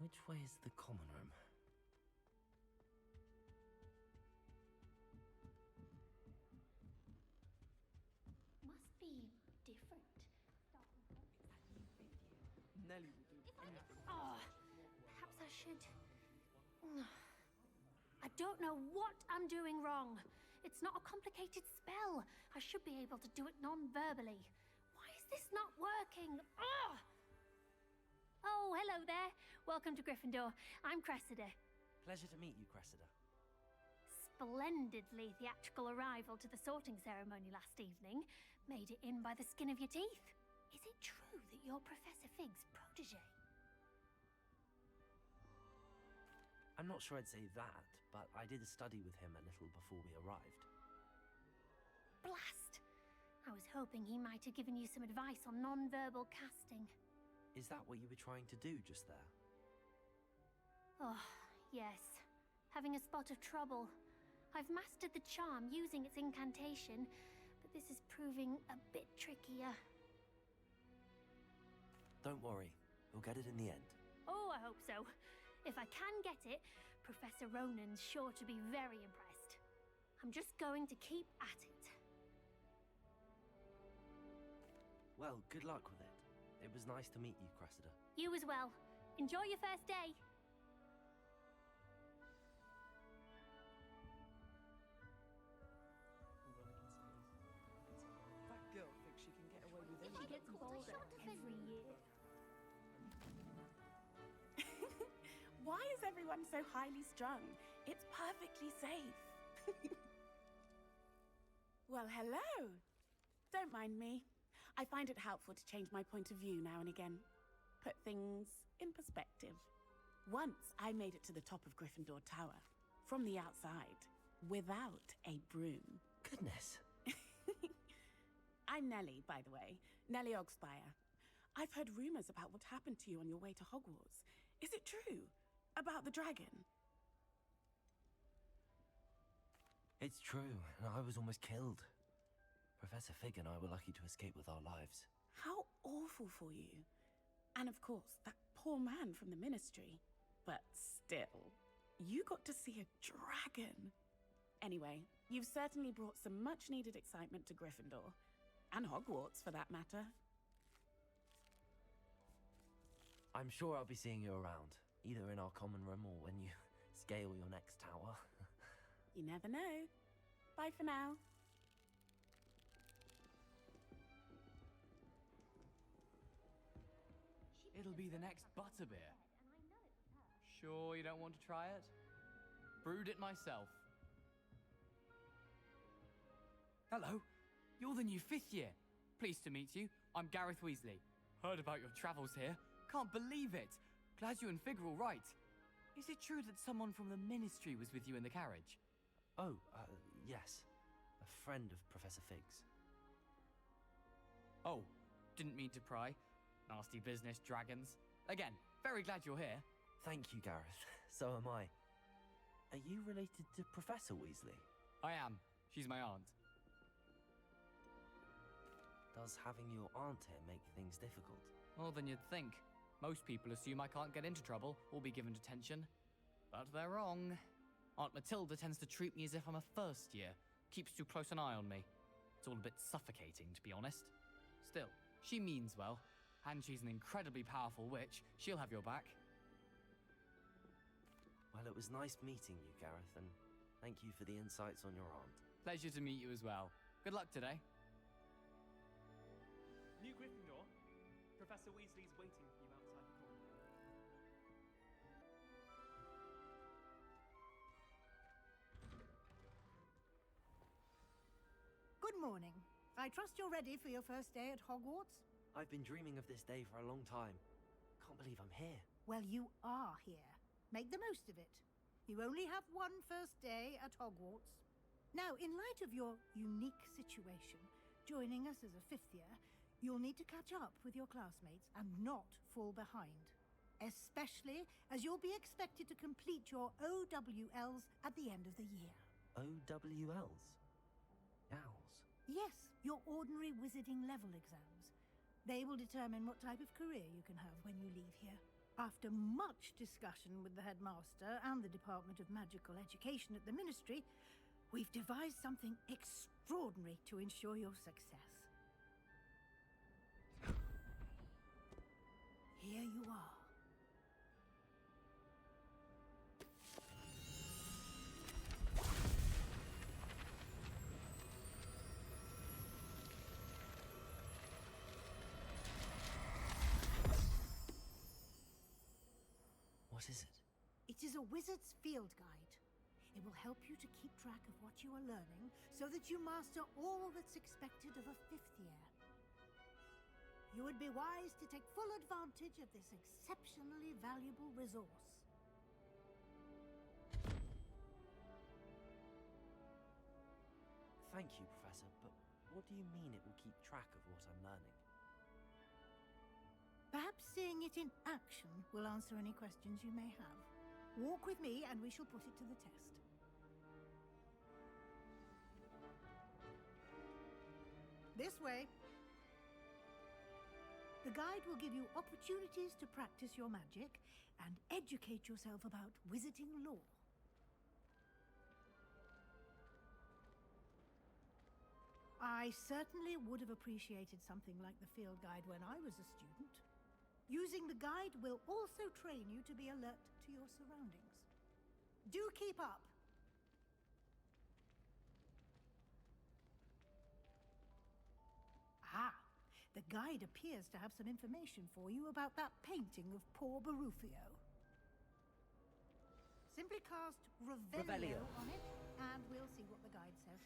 Which way is the common room? Must be different. Nelly will do anything. Perhaps I should... I don't know what I'm doing wrong. It's not a complicated spell. I should be able to do it non-verbally. Why is this not working? Ugh! Oh, hello there. Welcome to Gryffindor. I'm Cressida. Pleasure to meet you, Cressida. Splendidly theatrical arrival to the sorting ceremony last evening. Made it in by the skin of your teeth. Is it true that you're Professor Fig's protege? I'm not sure I'd say that, but I did study with him a little before we arrived. Blast! I was hoping he might have given you some advice on non-verbal casting. Is that what you were trying to do just there? Oh, yes. Having a spot of trouble. I've mastered the charm using its incantation, but this is proving a bit trickier. Don't worry, we'll get it in the end. Oh, I hope so. If I can get it, Professor Ronan's sure to be very impressed. I'm just going to keep at it. Well, good luck with it. It was nice to meet you, Cressida. You as well. Enjoy your first day. That girl thinks she can get away with anything. She gets bolder every year. Why is everyone so highly strung? It's perfectly safe. Well, hello. Don't mind me. I find it helpful to change my point of view now and again. Put things in perspective. Once I made it to the top of Gryffindor Tower, from the outside, without a broom. Goodness. I'm Nellie, by the way. Nellie Ogspire. I've heard rumors about what happened to you on your way to Hogwarts. Is it true? About the dragon? It's true, and I was almost killed. Professor Fig and I were lucky to escape with our lives. How awful for you. And of course, that poor man from the Ministry. But still, you got to see a dragon. Anyway, you've certainly brought some much-needed excitement to Gryffindor. And Hogwarts, for that matter. I'm sure I'll be seeing you around, either in our common room or when you scale your next tower. You never know. Bye for now. It'll be the next butterbeer. Sure you don't want to try it? Brewed it myself. Hello, you're the new 5th year. Pleased to meet you. I'm Gareth Weasley. Heard about your travels here. Can't believe it. Glad you and Fig are all right. Is it true that someone from the Ministry was with you in the carriage? Oh, yes. A friend of Professor Fig's. Oh, didn't mean to pry. Nasty business, dragons. Again, very glad you're here. Thank you, Gareth. So am I. Are you related to Professor Weasley? I am. She's my aunt. Does having your aunt here make things difficult? More than you'd think. Most people assume I can't get into trouble or be given detention. But they're wrong. Aunt Matilda tends to treat me as if I'm a first year. Keeps too close an eye on me. It's all a bit suffocating, to be honest. Still, she means well. And she's an incredibly powerful witch. She'll have your back. Well, it was nice meeting you, Gareth, and thank you for the insights on your aunt. Pleasure to meet you as well. Good luck today. New Gryffindor, Professor Weasley's waiting for you outside the common room. Good morning. I trust you're ready for your first day at Hogwarts? I've been dreaming of this day for a long time. Can't believe I'm here. Well, you are here. Make the most of it. You only have one first day at Hogwarts. Now, in light of your unique situation, joining us as a 5th year, you'll need to catch up with your classmates and not fall behind. Especially as you'll be expected to complete your OWLs at the end of the year. OWLs? Owls? Yes, your ordinary wizarding level exams. They will determine what type of career you can have when you leave here. After much discussion with the headmaster and the Department of Magical Education at the Ministry, we've devised something extraordinary to ensure your success. Here you are. What is it? It is a wizard's field guide. It will help you to keep track of what you are learning so that you master all that's expected of a 5th year. You would be wise to take full advantage of this exceptionally valuable resource. Thank you, Professor, but what do you mean it will keep track of what I'm learning? Perhaps seeing it in action will answer any questions you may have. Walk with me and we shall put it to the test. This way. The guide will give you opportunities to practice your magic and educate yourself about wizarding lore. I certainly would have appreciated something like the field guide when I was a student. Using the guide will also train you to be alert to your surroundings. Do keep up! Ah, the guide appears to have some information for you about that painting of poor Barufio. Simply cast Revelio on it, and we'll see what the guide says.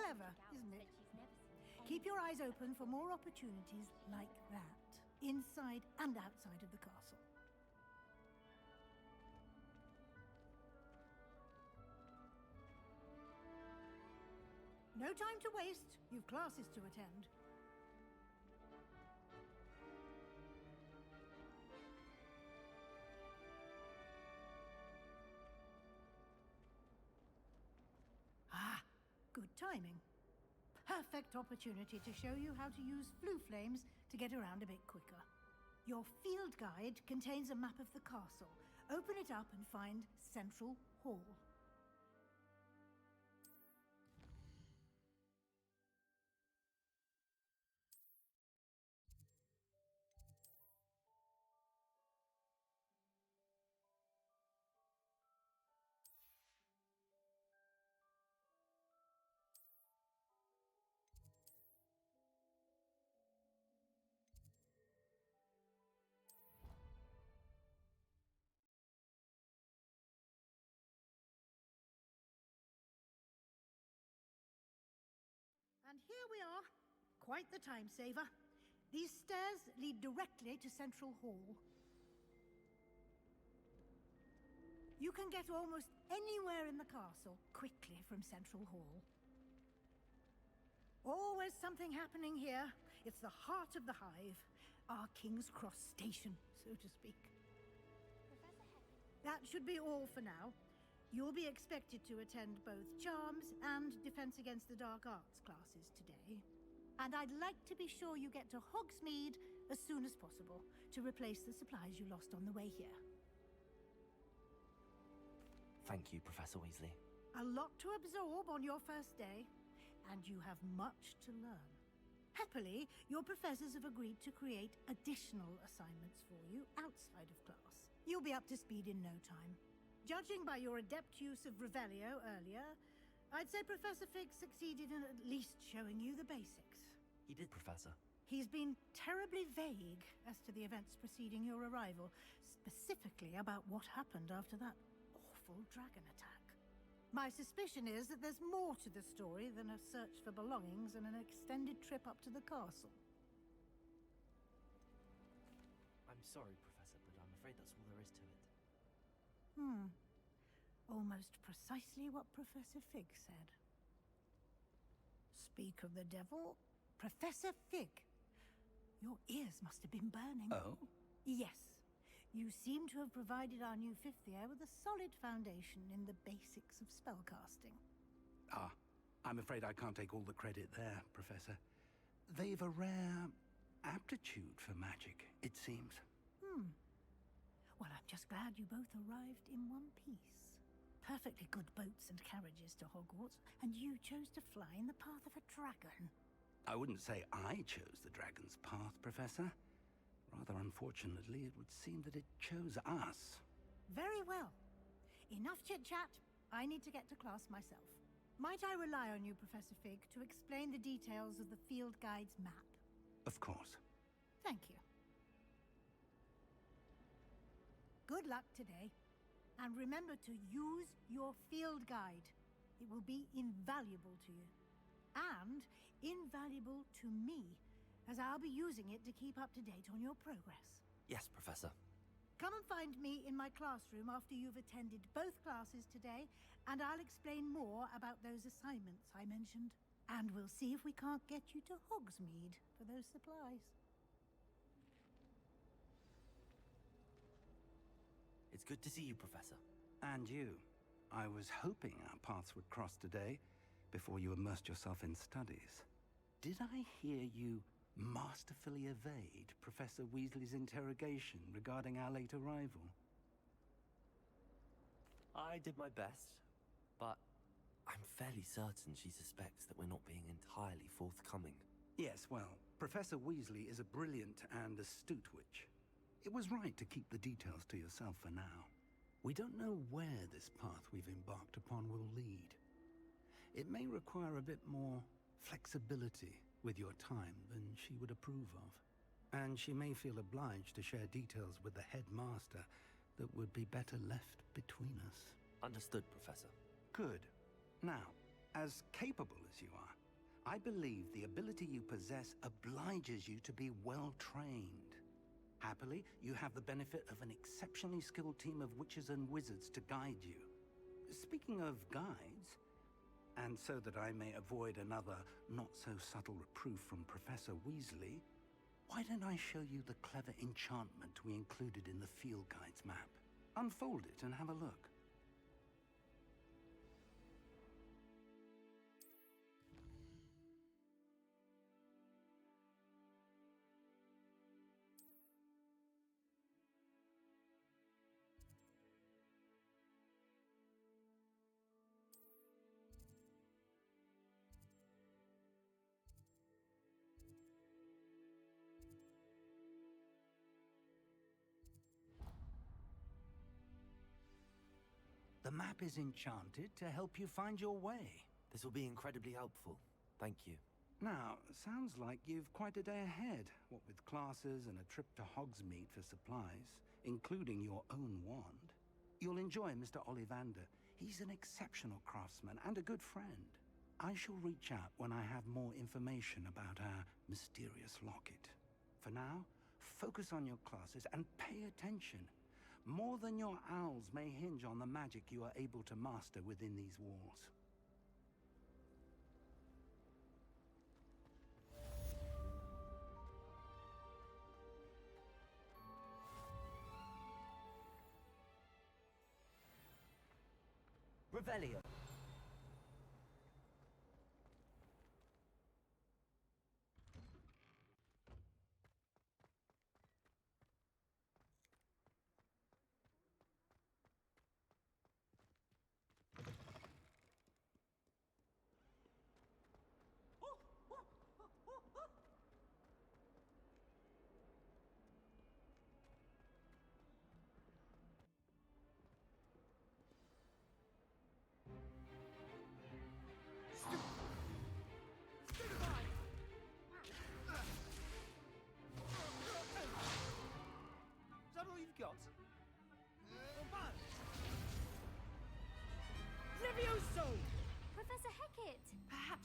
Clever, isn't it? Keep your eyes open for more opportunities like that, inside and outside of the castle. No time to waste. You've classes to attend. Ah, good timing. Perfect opportunity to show you how to use flue flames to get around a bit quicker. Your field guide contains a map of the castle. Open it up and find Central Hall. And here we are. Quite the time saver. These stairs lead directly to Central Hall. You can get almost anywhere in the castle quickly from Central Hall. Always something happening here. It's the heart of the hive. Our King's Cross station, so to speak. That should be all for now. You'll be expected to attend both Charms and Defense Against the Dark Arts classes today. And I'd like to be sure you get to Hogsmeade as soon as possible to replace the supplies you lost on the way here. Thank you, Professor Weasley. A lot to absorb on your first day, and you have much to learn. Happily, your professors have agreed to create additional assignments for you outside of class. You'll be up to speed in no time. Judging by your adept use of Revelio earlier, I'd say Professor Fig succeeded in at least showing you the basics. He did, Professor. He's been terribly vague as to the events preceding your arrival, specifically about what happened after that awful dragon attack. My suspicion is that there's more to the story than a search for belongings and an extended trip up to the castle. I'm sorry, Professor, but I'm afraid that's all there is to it. Almost precisely what Professor Fig said. Speak of the devil, Professor Fig. Your ears must have been burning. Oh? Yes. You seem to have provided our new fifth year with a solid foundation in the basics of spellcasting. Ah, I'm afraid I can't take all the credit there, Professor. They've a rare aptitude for magic, it seems. Well, I'm just glad you both arrived in one piece. Perfectly good boats and carriages to Hogwarts, and you chose to fly in the path of a dragon. I wouldn't say I chose the dragon's path, Professor. Rather unfortunately, it would seem that it chose us. Very well. Enough chit-chat. I need to get to class myself. Might I rely on you, Professor Fig, to explain the details of the field guide's map? Of course. Thank you. Good luck today. And remember to use your field guide. It will be invaluable to you. And invaluable to me, as I'll be using it to keep up to date on your progress. Yes, Professor. Come and find me in my classroom after you've attended both classes today, and I'll explain more about those assignments I mentioned. And we'll see if we can't get you to Hogsmeade for those supplies. It's good to see you, Professor. And you. I was hoping our paths would cross today, before you immersed yourself in studies. Did I hear you masterfully evade Professor Weasley's interrogation regarding our late arrival? I did my best, but I'm fairly certain she suspects that we're not being entirely forthcoming. Yes, well, Professor Weasley is a brilliant and astute witch. It was right to keep the details to yourself for now. We don't know where this path we've embarked upon will lead. It may require a bit more flexibility with your time than she would approve of. And she may feel obliged to share details with the headmaster that would be better left between us. Understood, Professor. Good. Now, as capable as you are, I believe the ability you possess obliges you to be well trained. Happily, you have the benefit of an exceptionally skilled team of witches and wizards to guide you. Speaking of guides, and so that I may avoid another not-so-subtle reproof from Professor Weasley, why don't I show you the clever enchantment we included in the field guide's map? Unfold it and have a look. The map is enchanted to help you find your way. This will be incredibly helpful. Thank you. Now, sounds like you've quite a day ahead, what with classes and a trip to Hogsmeade for supplies, including your own wand. You'll enjoy Mr. Ollivander. He's an exceptional craftsman and a good friend. I shall reach out when I have more information about our mysterious locket. For now, focus on your classes and pay attention. More than your owls may hinge on the magic you are able to master within these walls. Revelio.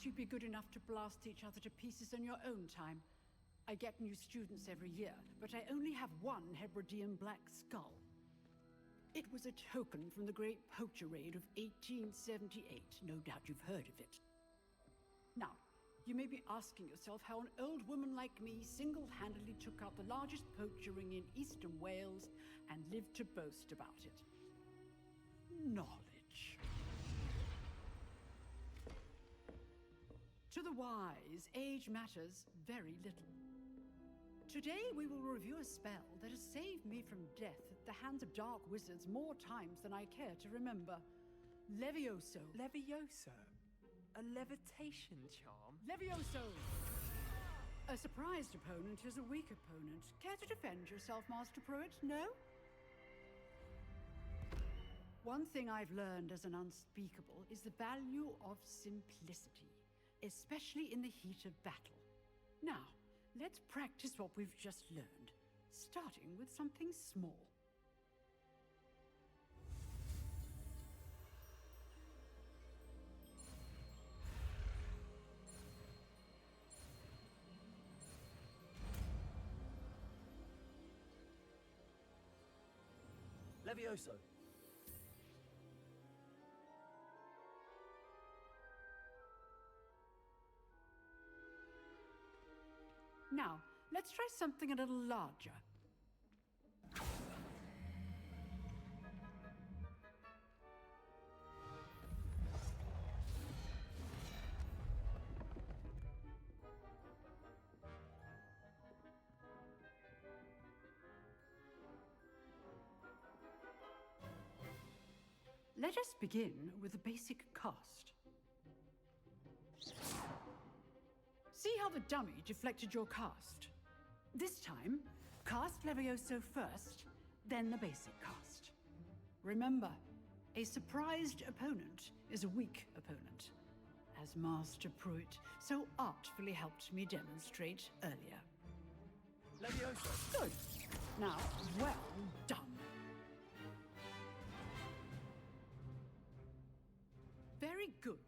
you'd be good enough to blast each other to pieces in your own time. I get new students every year, but I only have one Hebridean black skull. It was a token from the Great Poacher Raid of 1878. No doubt you've heard of it. Now, you may be asking yourself how an old woman like me single-handedly took out the largest poacher ring in eastern Wales and lived to boast about it. Knowledge. To the wise, age matters very little. Today we will review a spell that has saved me from death at the hands of dark wizards more times than I care to remember. Levioso. Levioso? A levitation charm? Levioso! A surprised opponent is a weak opponent. Care to defend yourself, Master Pruitt? No? One thing I've learned as an unspeakable is the value of simplicity, especially in the heat of battle. Now, let's practice what we've just learned, starting with something small. Levioso. Now, let's try something a little larger. Let us begin with a basic cast. See how the dummy deflected your cast? This time, cast Levioso first, then the basic cast. Remember, a surprised opponent is a weak opponent, as Master Pruitt so artfully helped me demonstrate earlier. Levioso. Good. Now, well done. Very good,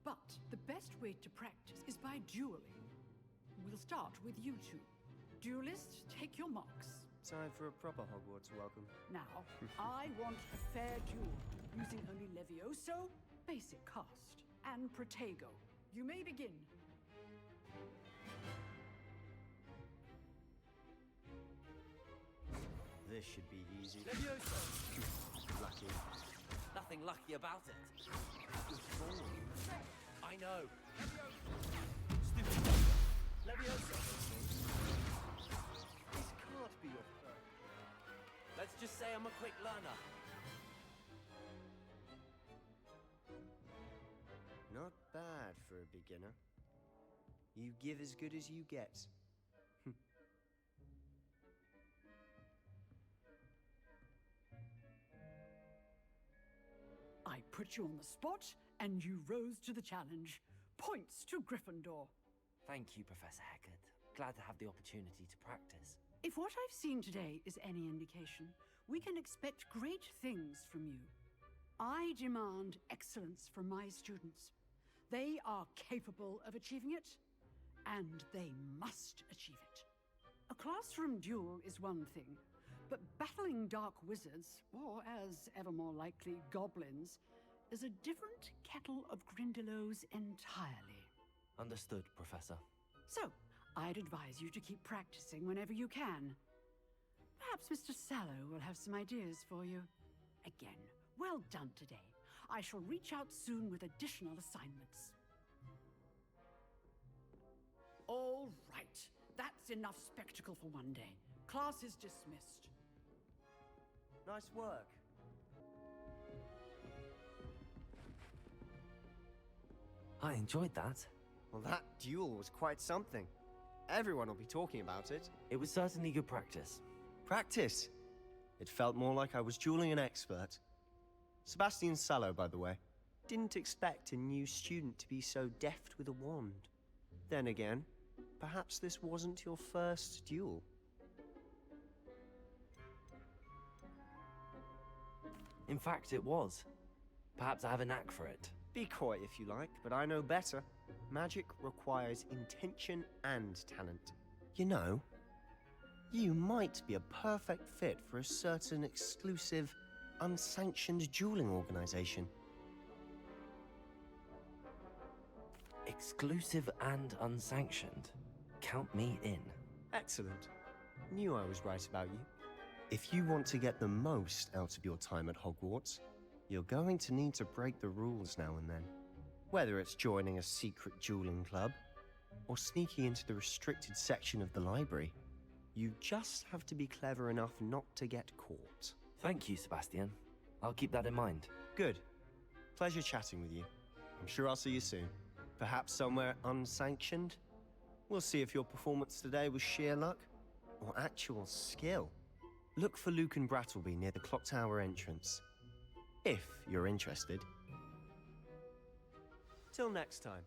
but the best way to practice is by dueling. We'll start with you two. Duelists, take your marks. Time for a proper Hogwarts welcome. Now, I want a fair duel, using only Levioso, basic cast, and Protego. You may begin. This should be easy. Levioso. Lucky. Nothing lucky about it. I know. Stupid. Levioso. This can't be your first. Let's just say I'm a quick learner. Not bad for a beginner. You give as good as you get. I put you on the spot, and you rose to the challenge. Points to Gryffindor. Thank you, Professor Haggard. Glad to have the opportunity to practice. If what I've seen today is any indication, we can expect great things from you. I demand excellence from my students. They are capable of achieving it, and they must achieve it. A classroom duel is one thing, but battling dark wizards, or as ever more likely, goblins, is a different kettle of Grindylows entirely. Understood, Professor. So, I'd advise you to keep practicing whenever you can. Perhaps Mr. Sallow will have some ideas for you. Again, well done today. I shall reach out soon with additional assignments. All right. That's enough spectacle for one day. Class is dismissed. Nice work. I enjoyed that. Well, that duel was quite something. Everyone will be talking about it. It was certainly good practice. Practice? It felt more like I was dueling an expert. Sebastian Sallow, by the way. Didn't expect a new student to be so deft with a wand. Then again, perhaps this wasn't your first duel. In fact, it was. Perhaps I have a knack for it. Be coy if you like, but I know better. Magic requires intention and talent. You know, you might be a perfect fit for a certain exclusive, unsanctioned dueling organization. Exclusive and unsanctioned. Count me in. Excellent. Knew I was right about you. If you want to get the most out of your time at Hogwarts, you're going to need to break the rules now and then. Whether it's joining a secret dueling club, or sneaking into the restricted section of the library, you just have to be clever enough not to get caught. Thank you, Sebastian. I'll keep that in mind. Good. Pleasure chatting with you. I'm sure I'll see you soon. Perhaps somewhere unsanctioned? We'll see if your performance today was sheer luck or actual skill. Look for Luke and Brattleby near the clock tower entrance, if you're interested. Till next time.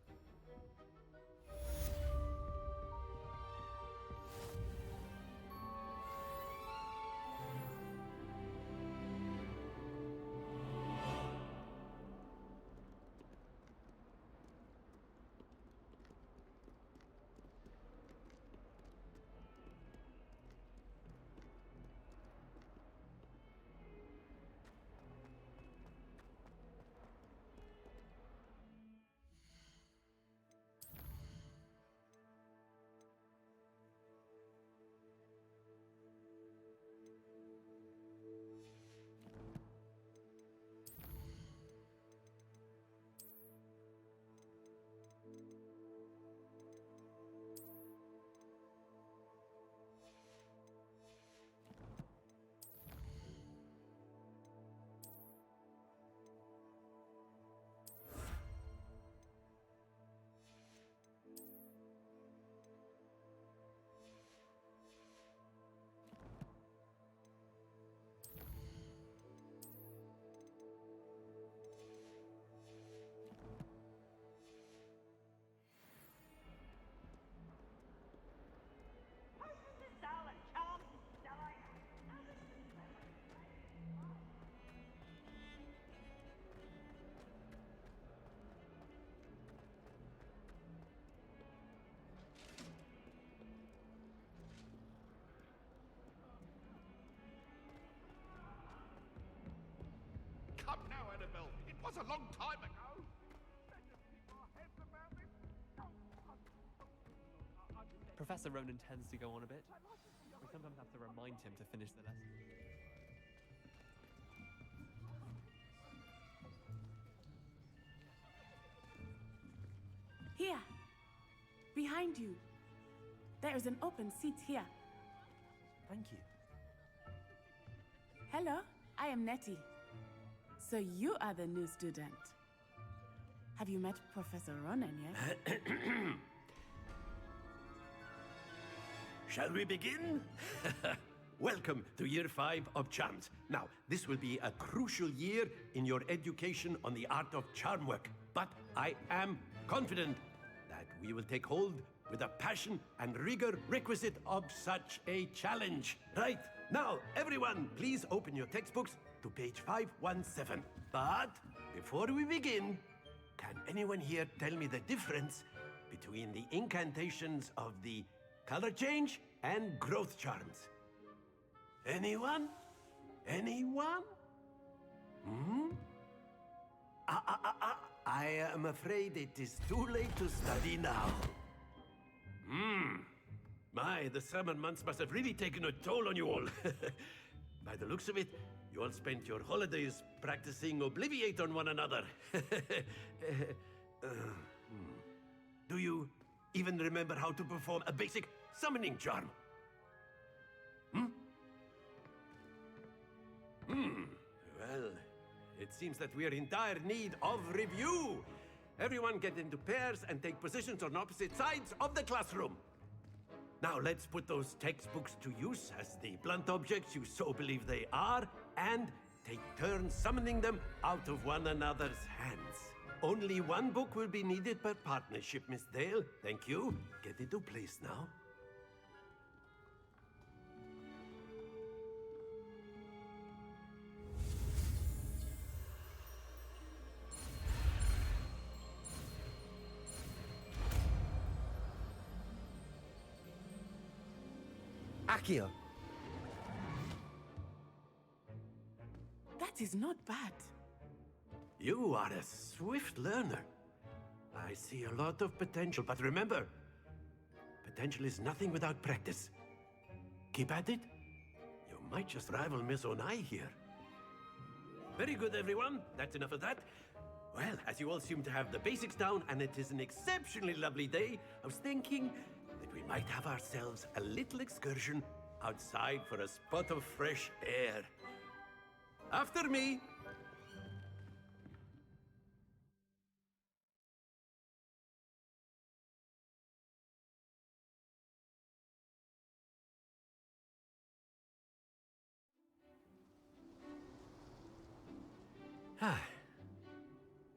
Come now, Annabelle. It was a long time ago. Let us keep our heads about it. Professor Ronan tends to go on a bit. We sometimes have to remind him to finish the lesson. Here, behind you. There is an open seat here. Thank you. Hello, I am Nettie. So you are the new student. Have you met Professor Ronan yet? Shall we begin? Welcome to Year 5 of Charms. Now, this will be a crucial year in your education on the art of charm work. But I am confident that we will take hold with the passion and rigor requisite of such a challenge. Right, now, everyone, please open your textbooks to page 517. But before we begin, can anyone here tell me the difference between the incantations of the color change and growth charms? Anyone? Anyone? I am afraid it is too late to study now. My, the summer months must have really taken a toll on you all. By the looks of it, you all spent your holidays practicing Obliviate on one another. Do you even remember how to perform a basic summoning charm? Well, it seems that we are in dire need of review. Everyone get into pairs and take positions on opposite sides of the classroom. Now let's put those textbooks to use as the blunt objects you so believe they are, and take turns summoning them out of one another's hands. Only one book will be needed per partnership, Miss Dale. Thank you. Get into place now. Accio. That is not bad. You are a swift learner. I see a lot of potential, but remember, potential is nothing without practice. Keep at it. You might just rival Miss Onai here. Very good, everyone. That's enough of that. Well, as you all seem to have the basics down, and it is an exceptionally lovely day, I was thinking that we might have ourselves a little excursion outside for a spot of fresh air. After me.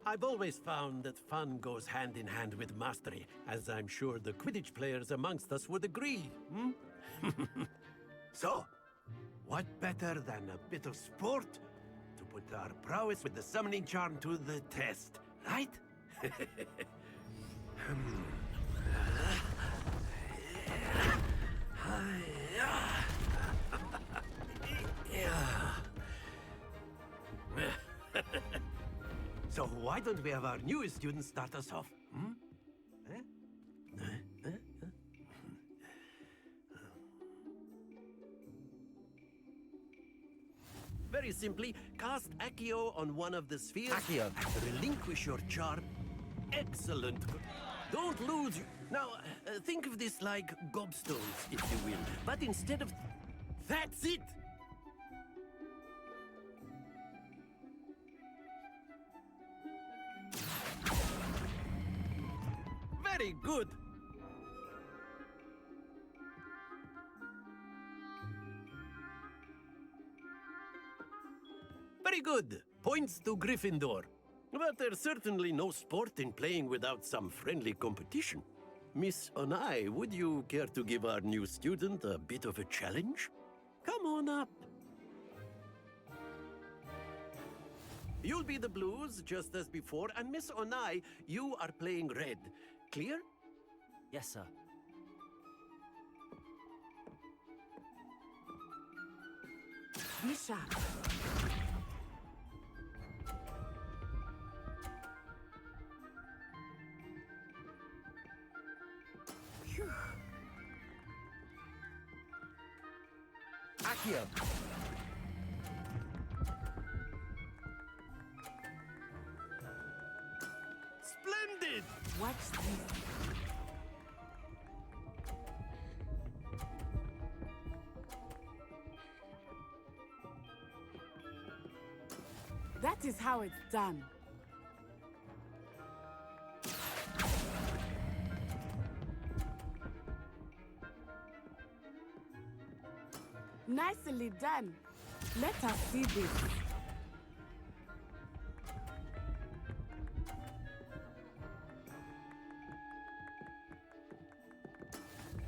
I've always found that fun goes hand in hand with mastery, as I'm sure the Quidditch players amongst us would agree. So, what better than a bit of sport to put our prowess with the summoning charm to the test, right? So why don't we have our newest student start us off? Very simply, cast Accio on one of the spheres. Accio. And relinquish your charm. Excellent. Don't lose. Now, think of this like gobstones, if you will. But instead of... That's it! Very good. Very good. Points to Gryffindor. But there's certainly no sport in playing without some friendly competition. Miss Onai, would you care to give our new student a bit of a challenge? Come on up. You'll be the blues, just as before, and Miss Onai, you are playing red. Clear? Yes, sir. Be sharp. Phew. Accio. Splendid! Watch this. That is how it's done. Nicely done. Let us see this.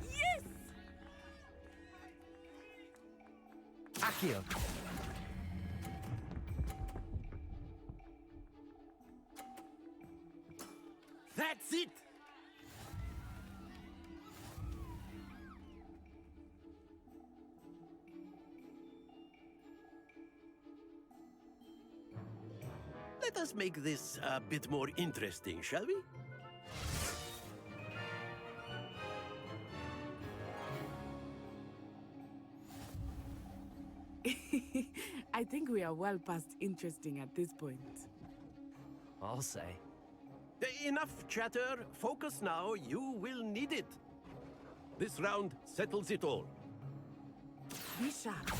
Yes! Accio. That's it! Let us make this a bit more interesting, shall we? I think we are well past interesting at this point. I'll say. Enough chatter. Focus now. You will need it. This round settles it all. Be sharp.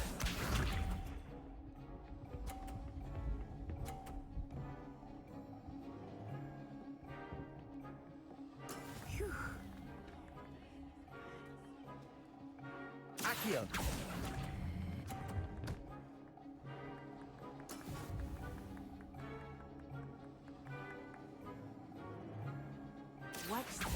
Phew. Accio. Watch this.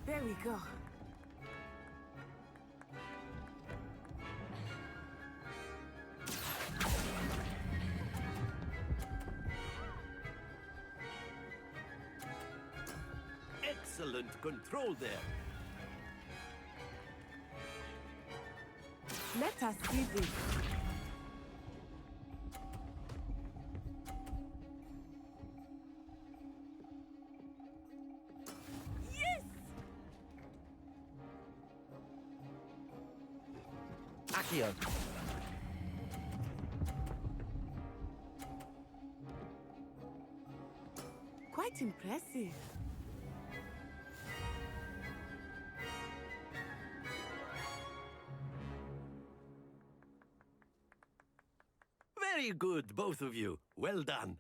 There we go. excellent control there. Let us see this. Yes! Accio! Quite impressive. Very good, both of you. Well done.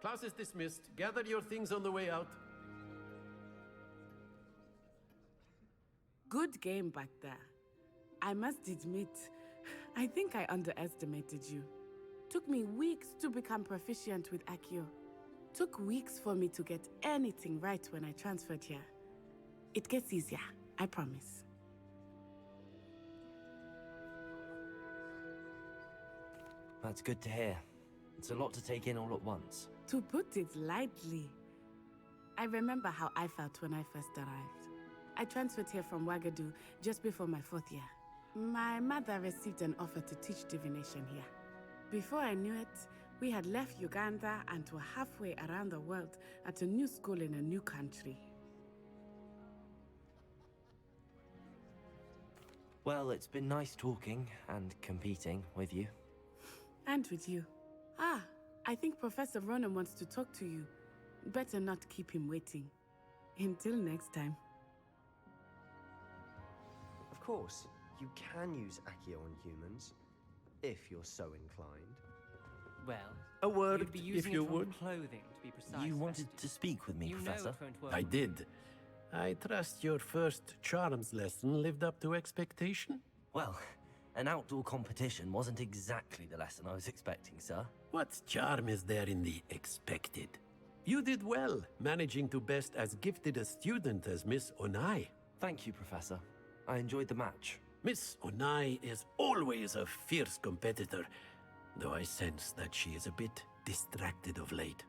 Class is dismissed. Gather your things on the way out. Good game back there. I must admit, I think I underestimated you. Took me weeks to become proficient with Accio. Took weeks for me to get anything right when I transferred here. It gets easier, I promise. That's good to hear. It's a lot to take in all at once. To put it lightly, I remember how I felt when I first arrived. I transferred here from Wagadu just before my 4th year. My mother received an offer to teach divination here. Before I knew it, we had left Uganda and were halfway around the world at a new school in a new country. Well, it's been nice talking and competing with you. And with you. Ah, I think Professor Ronan wants to talk to you. Better not keep him waiting. Until next time. Of course, you can use Accio on humans, if you're so inclined. Well, A word, you'd be if using you it from would. clothing, to be precise. You wanted Festus. to speak with me, You know Professor. it won't work. I did. I trust your first charms lesson lived up to expectation? Well, an outdoor competition wasn't exactly the lesson I was expecting, sir. What charm is there in the expected? You did well, managing to best as gifted a student as Miss Onai. Thank you, Professor. I enjoyed the match. Miss Onai is always a fierce competitor, though I sense that she is a bit distracted of late.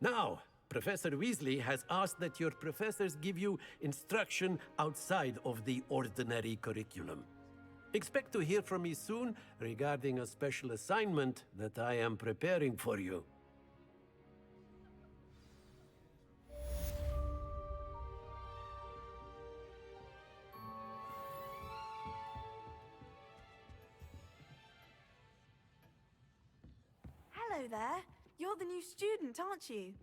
Now, Professor Weasley has asked that your professors give you instruction outside of the ordinary curriculum. Expect to hear from me soon regarding a special assignment that I am preparing for you. Hello there. You're the new student, aren't you?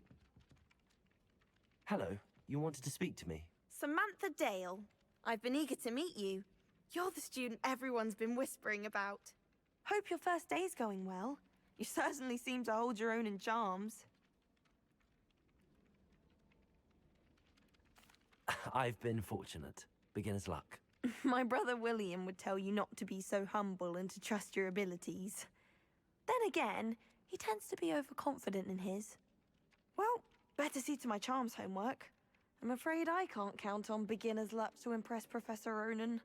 Hello, you wanted to speak to me? Samantha Dale. I've been eager to meet you. You're the student everyone's been whispering about. Hope your first day's going well. You certainly seem to hold your own in charms. I've been fortunate. Beginner's luck. My brother William would tell you not to be so humble and to trust your abilities. Then again, he tends to be overconfident in his. Well, better see to my charms homework. I'm afraid I can't count on beginner's luck to impress Professor Ronan.